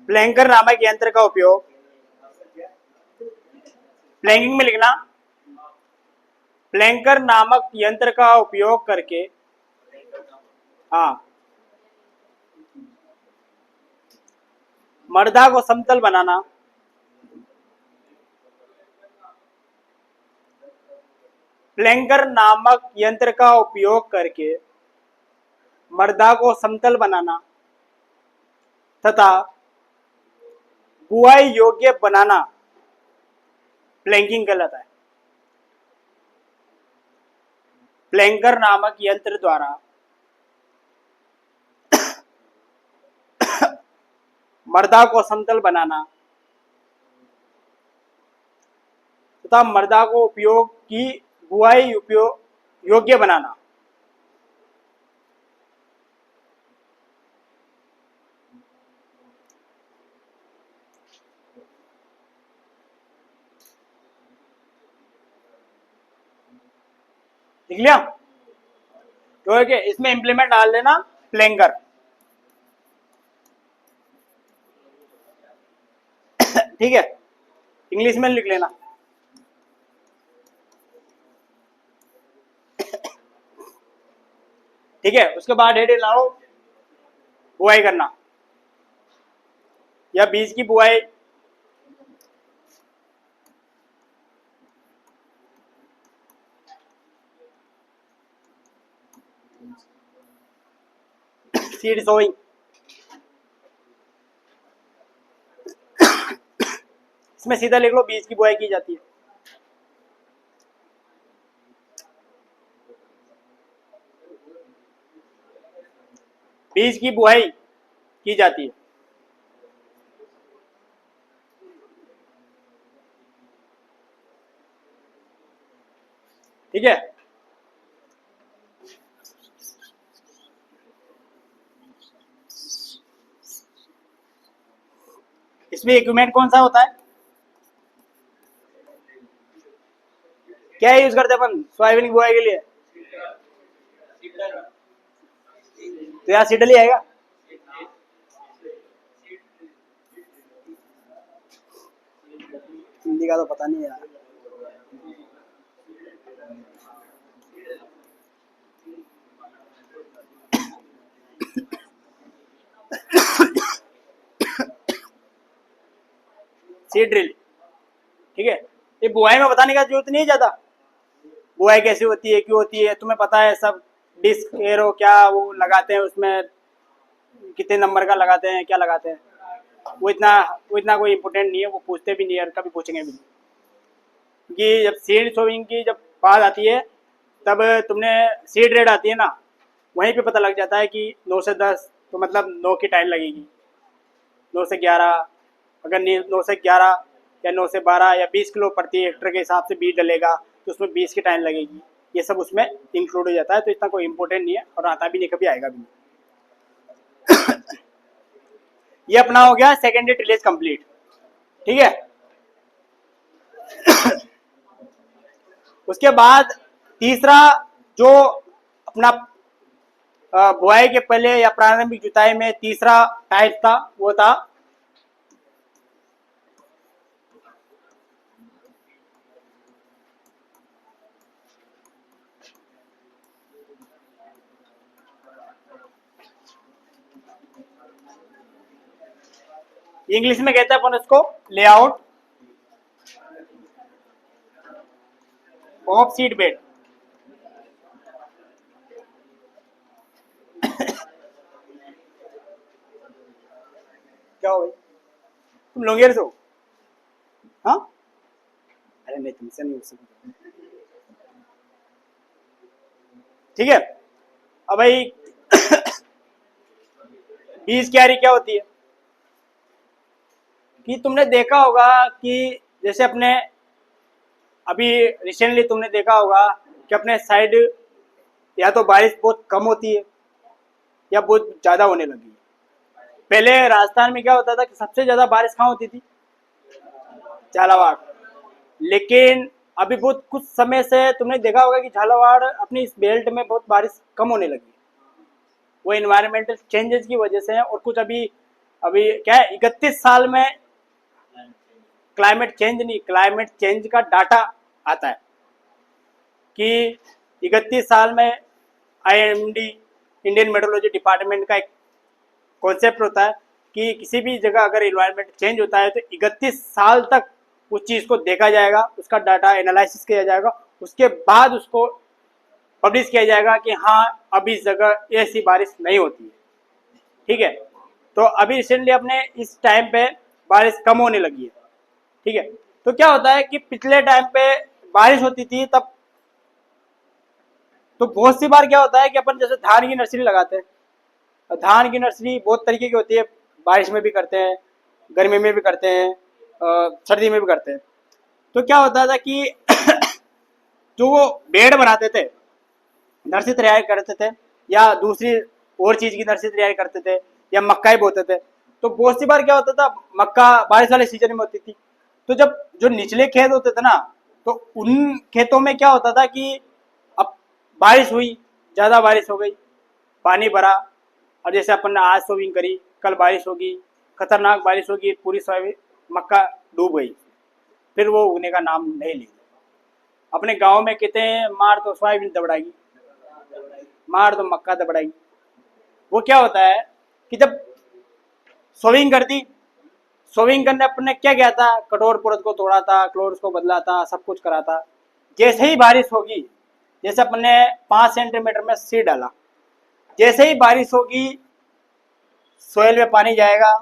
[SPEAKER 1] प्लैंकर नामक यंत्र का उपयोग, प्लैंकिंग में लिखना, प्लैंकर नामक यंत्र का उपयोग करके, हाँ, मर्दा को समतल बनाना, प्लैंकर नामक यंत्र का उपयोग करके मर्दा को समतल बनाना तथा बुआई योग्य बनाना प्लैंकिंग कहलाता है। प्लैंकर नामक यंत्र द्वारा मर्दा को समतल बनाना तथा मर्दा को उपयोग की बुआई उपयोग योग्य बनाना। लिख लिया? तो है कि इसमें इंप्लीमेंट डाल देना प्लेंगर। ठीक है, इंग्लिश में लिख लेना। ठीक है, उसके बाद हेड लाओ बुआई करना या बीज की बुआई। सीड सोइंग, इसमें सीधा लिख लो बीज की बुआई की जाती है। बीज की बुआई की जाती है। ठीक है, इसमें इक्विपमेंट कौन सा होता है? क्या यूज करते हैं अपन सोयाबीन की बुआई के लिए? तो यहाँ सीडल ही आएगा। हिंदी का तो पता नहीं यार। Seed drill. ठीक है, ये बुआई में बताने का जरूरत नहीं है ज्यादा। बुआई कैसे होती है, क्यों होती है, तुम्हें पता है सब। डिस्क एरो क्या वो लगाते हैं उसमें, कितने नंबर का लगाते हैं, क्या लगाते हैं, वो इतना कोई इम्पोर्टेंट नहीं है, वो पूछते भी नहीं है और कभी पूछेंगे भी नहीं। कि जब सीड सोइंग की जब बात आती है तब तुमने सीड रेट आती है ना, वहीं पे पता लग जाता है कि 9 से 10 तो मतलब 9 की टाइम लगेगी, 9 से 11, अगर 9 से 11 या 9 से 12 या 20 किलो प्रति हेक्टर के हिसाब से बीज डलेगा तो उसमें 20 की टाइम लगेगी। ये सब उसमें इंक्लूड हो जाता है, तो इतना कोई इम्पोर्टेंट नहीं है और आता भी नहीं, कभी आएगा भी नहीं। ये अपना हो गया सेकेंडरी टिलेज कंप्लीट। ठीक है, उसके बाद तीसरा जो अपना बुआई के पहले या प्रारंभिक जुताई में तीसरा टाइप था वो था इंग्लिश में कहते हैं अपन उसको लेआउट ऑफ सीड बेड। क्या हो भाई, तुम लोंगेर से हो? हाँ, अरे नहीं तुमसे नहीं हो सकता। ठीक है, अब भाई बीज क्यारी क्या होती है कि तुमने देखा होगा कि जैसे अपने अभी रिसेंटली तुमने देखा होगा कि अपने साइड या तो बारिश बहुत कम होती है या बहुत ज़्यादा होने लगी है। पहले राजस्थान में क्या होता था कि सबसे ज़्यादा बारिश कहाँ होती थी? झालावाड़। लेकिन अभी बहुत कुछ समय से तुमने देखा होगा कि झालावाड़ अपनी इस बेल्ट में बहुत बारिश कम होने लगी है। वो इन्वायरमेंटल चेंजेस की वजह से है और कुछ अभी अभी क्या है 31 साल में क्लाइमेट चेंज नहीं, क्लाइमेट चेंज का डाटा आता है कि 31 साल में आईएमडी इंडियन मेट्रोलॉजी डिपार्टमेंट का एक कॉन्सेप्ट होता है कि किसी भी जगह अगर इन्वायरमेंट चेंज होता है तो 31 साल तक उस चीज़ को देखा जाएगा, उसका डाटा एनालिसिस किया जाएगा, उसके बाद उसको पब्लिश किया जाएगा कि हाँ अब इस जगह ऐसी बारिश नहीं होती है। ठीक है, तो अभी रिसेंटली अपने इस टाइम पे बारिश कम होने लगी है। ठीक है, तो क्या होता है कि पिछले टाइम पे बारिश होती थी तब तो बहुत सी बार क्या होता है कि अपन जैसे धान की नर्सरी लगाते हैं, धान की नर्सरी बहुत तरीके की होती है, बारिश में भी करते हैं, गर्मी में भी करते हैं, सर्दी में भी करते हैं। तो क्या होता था कि जो वो बेड बनाते थे, नर्सरी तैयार करते थे या दूसरी और चीज़ की नर्सरी तैयार करते थे या मक्का ही बोते थे, तो बहुत सी बार क्या होता था मक्का बारिश वाले सीजन में होती थी। तो जब जो निचले खेत होते थे ना तो उन खेतों में क्या होता था कि अब बारिश हुई, ज़्यादा बारिश हो गई, पानी भरा, और जैसे अपन ने आज सोविंग करी, कल बारिश होगी, खतरनाक बारिश होगी, पूरी सोयाबीन मक्का डूब गई, फिर वो उगने का नाम नहीं लेगी। अपने गांव में कहते हैं मार तो सोयाबीन दबड़ाएगी, मार तो मक्का दबड़ाएगी। वो क्या होता है कि जब सोविंग कर दी, सोविंग करने अपन ने क्या किया था, कठोर परत को तोड़ा था, क्लोर्स को बदला था, सब कुछ करा था। जैसे ही बारिश होगी, जैसे अपन ने 5 सेंटीमीटर में सीड डाला, जैसे ही बारिश होगी सोयल में पानी जाएगा,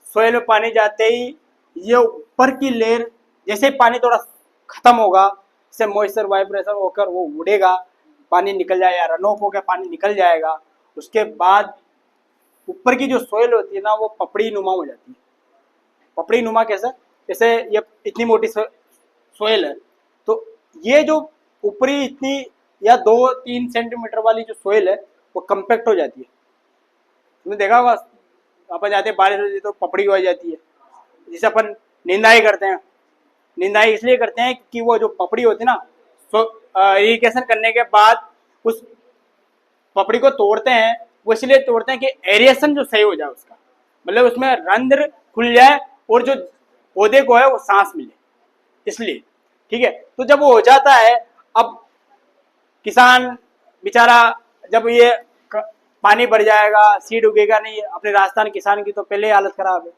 [SPEAKER 1] सोयल में पानी जाते ही ये ऊपर की लेयर, जैसे ही पानी थोड़ा खत्म होगा, इससे मॉइस्चर वाइब्रेशन होकर वो उड़ेगा, पानी निकल जाएगा, रन ऑफ होकर पानी निकल जाएगा। उसके बाद ऊपर की जो सोयल होती है ना, वो पपड़ी नुमा हो जाती है। पपड़ी नुमा कैसे, जैसे ये इतनी मोटी सोयल है, तो ये जो ऊपरी इतनी या 2-3 सेंटीमीटर वाली जो सोयल है वो कम्पैक्ट हो जाती है। तुमने देखा होगा, अपन जाते हैं बारिश होती है तो पपड़ी हो जाती है, जिसे अपन निंदाई करते हैं। निंदाई इसलिए करते हैं कि वो जो पपड़ी होती है ना, इरिगेशन करने के बाद उस पपड़ी को तोड़ते हैं, वो इसलिए तोड़ते हैं कि एरिएशन जो सही हो जाए उसका, मतलब उसमें रंध्र खुल जाए और जो पौधे को है वो सांस मिले, इसलिए। ठीक है, तो जब वो हो जाता है, अब किसान बेचारा, जब ये पानी भर जाएगा, सीड उगेगा नहीं। अपने राजस्थान किसान की तो पहले हालत खराब है,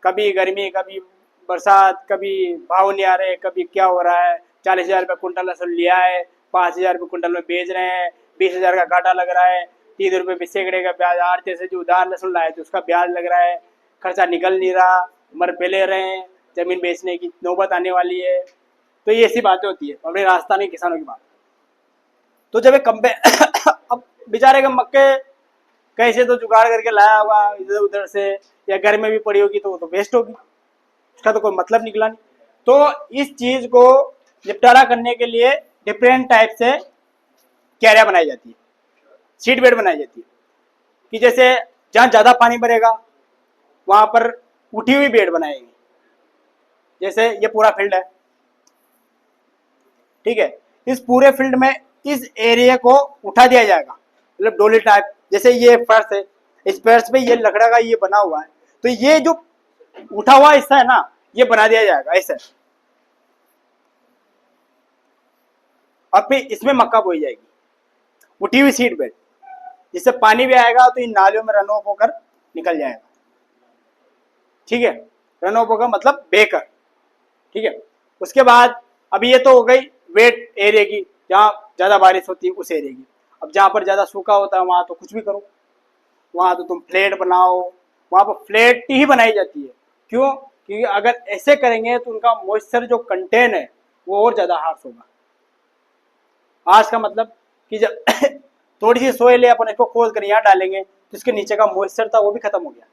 [SPEAKER 1] कभी गर्मी, कभी बरसात, कभी भाव नहीं आ रहे, कभी क्या हो रहा है। 40,000 रुपये कुंटल लहसुन लिया है, 5,000 रुपये कुंटल में बेच रहे हैं, 20,000 का घाटा लग रहा है, 3 रुपये सैकड़े का ब्याज, आड़ते से जो उधार लहसुन लाए थे उसका ब्याज लग रहा है, खर्चा निकल नहीं रहा, मर पहले रहे हैं, जमीन बेचने की नौबत आने वाली है। तो ये ऐसी बातें होती है अपने राजस्थान के किसानों की बात। तो जब एक अब बेचारे के मक्के कैसे तो जुगाड़ करके लाया होगा इधर उधर से, या घर में भी पड़ी होगी तो वो तो वेस्ट होगी, उसका तो कोई मतलब निकला नहीं। तो इस चीज को निपटारा करने के लिए डिफरेंट टाइप से क्यारियां बनाई जाती है, सीड बेड बनाई जाती है, कि जैसे जहां ज्यादा पानी भरेगा वहां पर उठी हुई बेड बनाएंगे। जैसे ये पूरा फील्ड है, ठीक है, इस पूरे फील्ड में इस एरिया को उठा दिया जाएगा, मतलब डोली टाइप। जैसे ये फर्श है, इस फर्श पे ये लकड़ा का ये बना हुआ है, तो ये जो उठा हुआ हिस्सा है ना, ये बना दिया जाएगा ऐसे। अब फिर इसमें मक्का बोई जाएगी, उठी हुई सीड बेड, जिससे पानी भी आएगा तो इन नालियों में रन ऑफ होकर निकल जाएगा। ठीक है, रन ऑफ होकर मतलब बेकर। ठीक है, उसके बाद अभी ये तो हो गई वेट एरिया की, जहाँ ज्यादा बारिश होती है उस एरिया की। अब जहाँ पर ज्यादा सूखा होता है वहां तो कुछ भी करो, वहां तो तुम फ्लैट बनाओ, वहां पर फ्लैट ही बनाई जाती है। क्यों? क्योंकि अगर ऐसे करेंगे तो उनका मॉइस्चर जो कंटेन है वो और ज्यादा हार्श होगा। हार्श का मतलब कि जब थोड़ी सी सोयल है, अपन इसको खोद कर यहाँ डालेंगे तो इसके नीचे का मॉइस्चर था वो भी खत्म हो गया।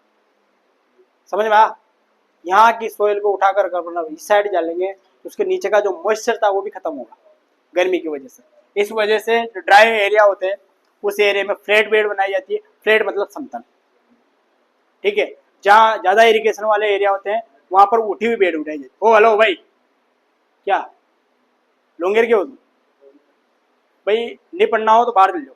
[SPEAKER 1] समझ में आया? यहाँ की सोयल को उठाकर इस साइड डालेंगे तो उसके नीचे का जो मॉइस्चर था वो भी खत्म होगा गर्मी की वजह से। इस वजह से जो ड्राई एरिया होते हैं उस एरिया में फ्लैट बेड बनाई जाती है। फ्लैट मतलब समतल। ठीक है, जहाँ ज्यादा इरिगेशन वाले एरिया होते हैं वहां पर उठी हुई बेड उठाई जाती है। ओ हेलो भाई, क्या लोंगेर के हो तुम? भाई नहीं पढ़ना हो तो बाहर चल जाओ।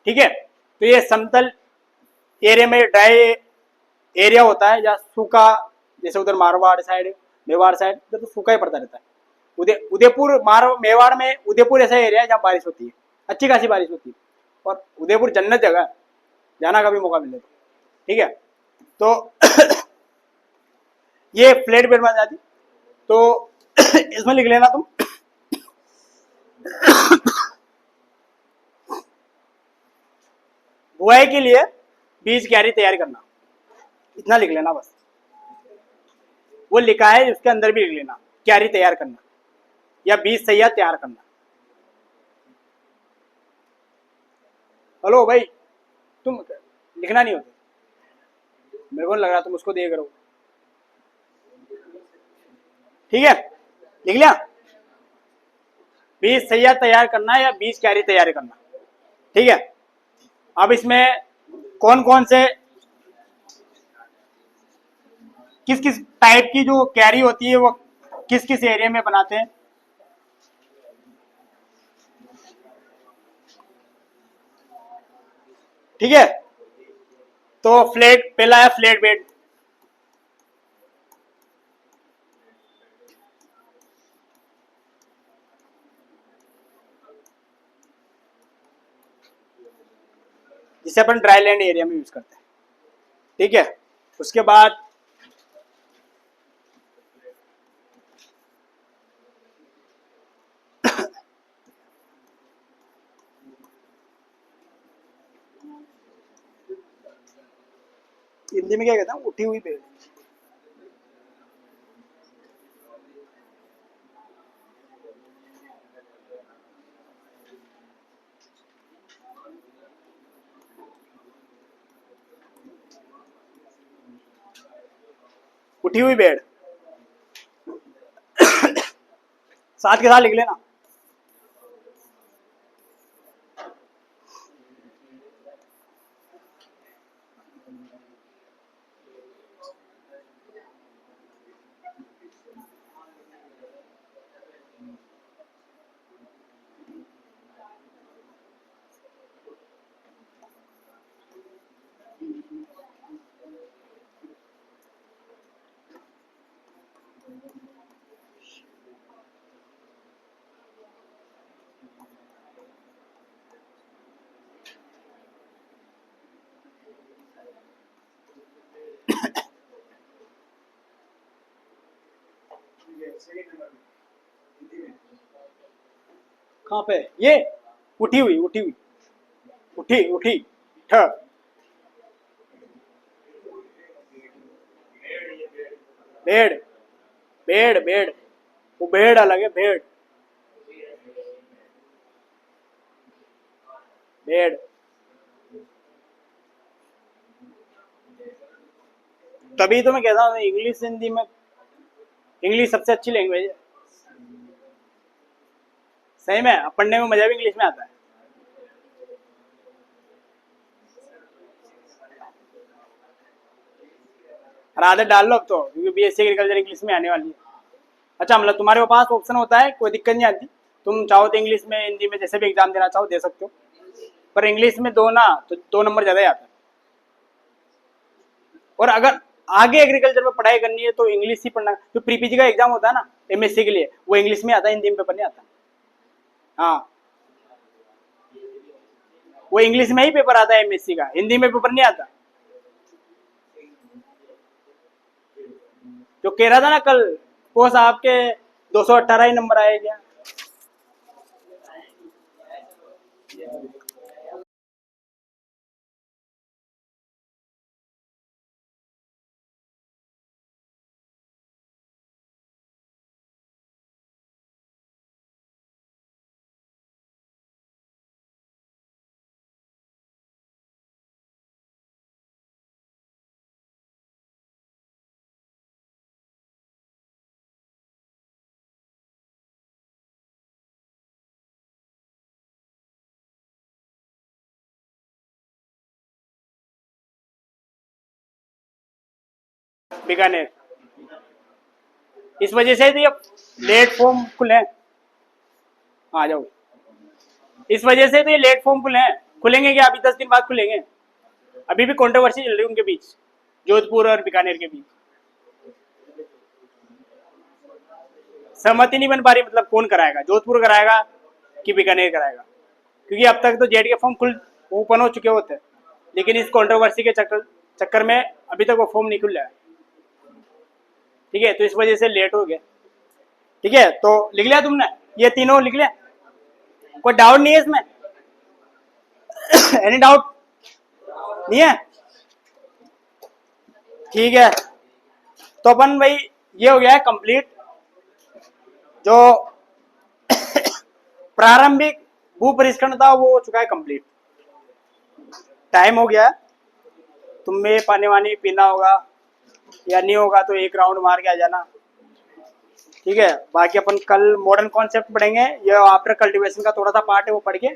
[SPEAKER 1] ठीक है, तो ये समतल एरिया में ड्राई एरिया होता है, या सूखा, जैसे उधर मारवाड़ साइड, मेवाड़ साइड, उधर तो सूखा ही पड़ता रहता है। उदयपुर मेवाड़ में उदयपुर ऐसा एरिया है जहाँ बारिश होती है, अच्छी खासी बारिश होती है, और उदयपुर जन्नत जगह है, जाना का भी मौका मिले तो। ठीक है, तो ये फ्लैट बेड बन जाती, तो इसमें लिख लेना तुम बुआई के लिए बीज क्यारी तैयार करना, इतना लिख लेना बस। वो लिखा है उसके अंदर भी लिख लेना, क्यारी तैयार करना या बीज सैया तैयार करना। हेलो भाई, तुम लिखना नहीं होता, मेरे को लग रहा तुम उसको देख रहे हो। ठीक है, लिख लिया? बीज सैया तैयार करना या बीज क्यारी तैयार करना। ठीक है, अब इसमें कौन कौन से किस किस टाइप की जो कैरी होती है वो किस किस एरिया में बनाते हैं। ठीक है, तो फ्लैट पहला है फ्लैट बेड। जिसे अपन ड्राई लैंड एरिया में यूज करते हैं। ठीक है, उसके बाद हिंदी में क्या कहते हैं, उठी हुई बेड। उठी हुई बेड साथ के साथ लिख लेना। कहाँ पे ये उठी हुई, उठी हुई, उठी उठी ठ बेड, बेड बेड, वो बेड अलग है, बेड बेड। तभी तो मैं कहता हूँ इंग्लिश हिंदी में, इंग्लिश सबसे अच्छी लैंग्वेज है। सही में पढ़ने में मजा भी इंग्लिश में आता है। और आदत डाल लो अब तो, क्योंकि बीएससी एग्रीकल्चर इंग्लिश में आने वाली है। अच्छा, मतलब तुम्हारे पास ऑप्शन होता है, कोई दिक्कत नहीं आती। तुम चाहो तो इंग्लिश में हिंदी में जैसे भी एग्जाम देना चाहो दे सकते हो, पर इंग्लिश में दो ना तो 2 नंबर ज्यादा ही आता है। और अगर आगे एग्रीकल्चर में पढ़ाई करनी है तो इंग्लिश ही पढ़ना। जो प्रीपीजी का एग्जाम होता है ना एमएससी के लिए, वो इंग्लिश में आता है, हिंदी में पेपर नहीं आता। हाँ, वो इंग्लिश में ही पेपर आता है एमएससी का, हिंदी में पेपर नहीं आता। जो कह रहा था ना कल वो साहब के 218 ही नंबर आए क्या। बीकानेर, इस वजह से तो ये लेट फॉर्म खुले हैं। आ जाओ, इस वजह से तो ये लेट फॉर्म खुले हैं। खुलेंगे क्या, अभी 10 दिन बाद खुलेंगे। अभी भी कंट्रोवर्सी चल रही है उनके बीच, जोधपुर और बीकानेर के बीच। सहमति नहीं बन पा रही, मतलब कौन कराएगा, जोधपुर कराएगा कि बीकानेर कराएगा। क्योंकि अब तक तो जेड के फॉर्म खुल ओपन हो चुके होते हैं, लेकिन इस कंट्रोवर्सी के चक्कर में अभी तक वो फॉर्म नहीं खुल रहा है। ठीक है, तो इस वजह से लेट हो गया। ठीक है, तो लिख लिया तुमने, ये तीनों लिख लिया, कोई डाउट नहीं है इसमें? एनी डाउट नहीं है? ठीक है, तो अपन भाई ये हो गया है कंप्लीट। जो प्रारंभिक भू परिष्करण था वो हो चुका है कंप्लीट। टाइम हो गया है, तुम्हें पानी वानी पीना होगा, या नहीं होगा तो एक राउंड मार के आ जाना। ठीक है, बाकी अपन कल मॉडर्न कॉन्सेप्ट पढ़ेंगे, ये आफ्टर कल्टीवेशन का थोड़ा सा पार्ट है वो पढ़ के